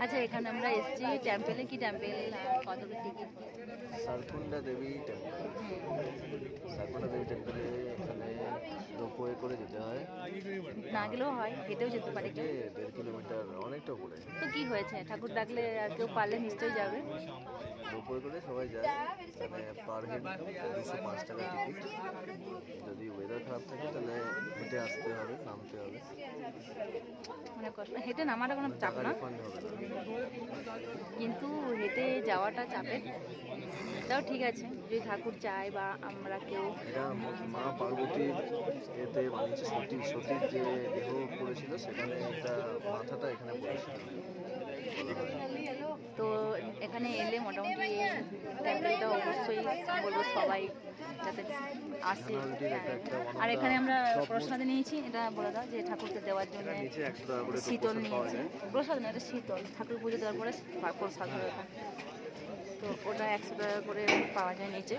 আচ্ছা, এখানে আমরা এসেছি টেম্পেলে। কি টেম্পেল, কত টিকিট? সারকুন্ডা দেবী টেম্পল। সারকুন্ডা দেবী টেম্পলে এখানে রোপওয়ে করে যেতে হয়, না গেলেও হয়, হেঁটেও যেতে পারে কেউ। 1.5 কিলোমিটার, অনেকটা উপরে। তো কি হয়েছে, ঠাকুর ডাকলে আর কেউ পারলে নিশ্চয়ই যাবে। রোপওয়ে করে সবাই যায়, মানে পার হেড 205 টাকা টিকিট। যদি ওয়েদার খারাপ থাকে তাহলে হেঁটে আসতে হবে, নামতে হবে। মানে কষ্ট, হেঁটে নামাটা কোনো চাপ টাকা না, রিফান্ড হবে না। কিন্তু হেঁটে যাওয়াটা চাপের। তাও ঠিক আছে, যদি ঠাকুর চায় বা আমরা কেউ। এটা মা পার্বতীর এতে বানিয়েছে, সতীর যে দেহ পড়েছিল সেখানে এটা মাথাটা এখানে পড়েছিল। তো এখানে এলে মোটামুটি টেম্পলটা অবশ্যই বলবো সবাই যাতে আসে। আর এখানে আমরা প্রসাদ নিয়েছি, এটা বলে দাও যে ঠাকুরকে দেওয়ার জন্য নিচে 100 টাকা করে শীতল প্রসাদ পাওয়া নিয়েছি। যায়। প্রসাদ না, এটা শীতল, ঠাকুর পুজো দেওয়ার পরে প্রসাদ হয় ওটা। তো ওটা 100 টাকা করে পাওয়া যায় নিচে।